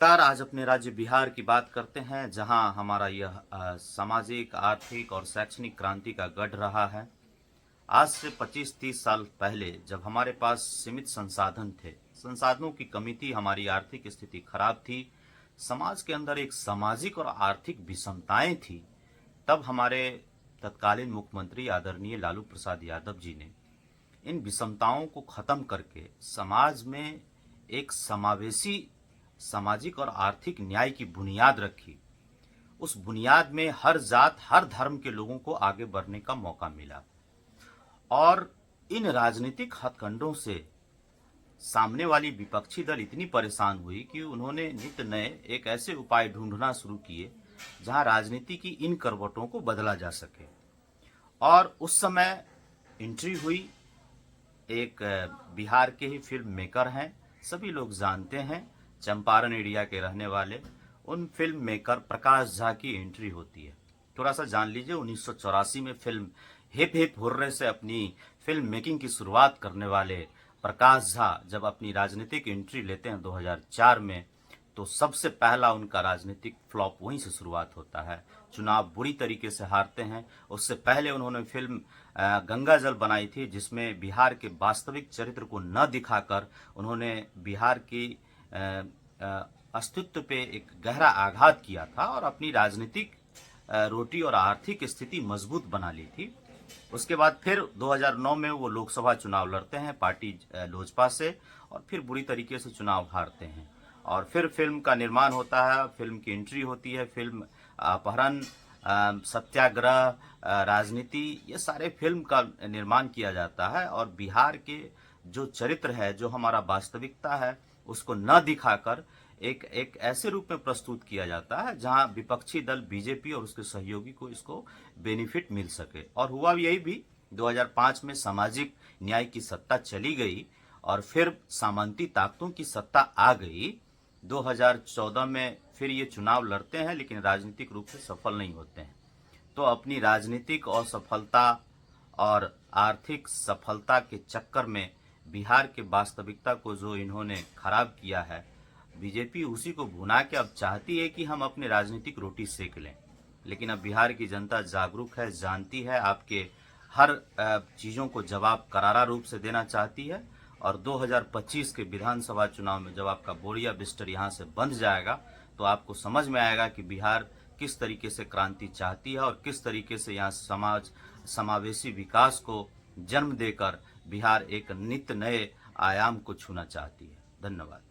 नमस्कार। आज अपने राज्य बिहार की बात करते हैं, जहां हमारा यह सामाजिक, आर्थिक और शैक्षणिक क्रांति का गढ़ रहा है। आज से 25-30 साल पहले जब हमारे पास सीमित संसाधन थे, संसाधनों की कमी थी, हमारी आर्थिक स्थिति खराब थी, समाज के अंदर एक सामाजिक और आर्थिक विषमताएं थी, तब हमारे तत्कालीन मुख्यमंत्री आदरणीय लालू प्रसाद यादव जी ने इन विषमताओं को खत्म करके समाज में एक समावेशी सामाजिक और आर्थिक न्याय की बुनियाद रखी। उस बुनियाद में हर जात, हर धर्म के लोगों को आगे बढ़ने का मौका मिला और इन राजनीतिक हथकंडों से सामने वाली विपक्षी दल इतनी परेशान हुई कि उन्होंने नित नए एक ऐसे उपाय ढूंढना शुरू किए जहां राजनीति की इन करवटों को बदला जा सके। और उस समय एंट्री हुई एक बिहार के ही फिल्म मेकर हैं, सभी लोग जानते हैं, चंपारण एरिया के रहने वाले उन फिल्म मेकर प्रकाश झा की एंट्री होती है। थोड़ा सा जान लीजिए, 1984 में फिल्म हिप हिप हुर्रे से अपनी फिल्म मेकिंग की शुरुआत करने वाले प्रकाश झा जब अपनी राजनीतिक एंट्री लेते हैं 2004 में, तो सबसे पहला उनका राजनीतिक फ्लॉप वहीं से शुरुआत होता है। चुनाव बुरी तरीके से हारते हैं। उससे पहले उन्होंने फिल्म गंगा जल बनाई थी, जिसमें बिहार के वास्तविक चरित्र को न दिखाकर उन्होंने बिहार की अस्तित्व पे एक गहरा आघात किया था और अपनी राजनीतिक रोटी और आर्थिक स्थिति मजबूत बना ली थी। उसके बाद फिर 2009 में वो लोकसभा चुनाव लड़ते हैं पार्टी लोजपा से, और फिर बुरी तरीके से चुनाव हारते हैं। और फिर फिल्म का निर्माण होता है, फिल्म की एंट्री होती है, फिल्म अपहरण, सत्याग्रह, राजनीति, ये सारे फिल्म का निर्माण किया जाता है। और बिहार के जो चरित्र है, जो हमारा वास्तविकता है, उसको न दिखाकर एक एक ऐसे रूप में प्रस्तुत किया जाता है जहां विपक्षी दल बीजेपी और उसके सहयोगी को इसको बेनिफिट मिल सके। और हुआ यही भी। 2005 में सामाजिक न्याय की सत्ता चली गई और फिर सामंती ताकतों की सत्ता आ गई। 2014 में फिर ये चुनाव लड़ते हैं, लेकिन राजनीतिक रूप से सफल नहीं होते हैं। तो अपनी राजनीतिक असफलता और आर्थिक सफलता के चक्कर में बिहार के वास्तविकता को जो इन्होंने खराब किया है, बीजेपी उसी को भुना के अब चाहती है कि हम अपने राजनीतिक रोटी सेक लें। लेकिन अब बिहार की जनता जागरूक है, जानती है, आपके हर चीज़ों को जवाब करारा रूप से देना चाहती है। और 2025 के विधानसभा चुनाव में जब आपका बोरिया बिस्तर यहाँ से बंध जाएगा, तो आपको समझ में आएगा कि बिहार किस तरीके से क्रांति चाहती है और किस तरीके से यहाँ समावेशी विकास को जन्म देकर बिहार एक नित्य नए आयाम को छूना चाहती है। धन्यवाद।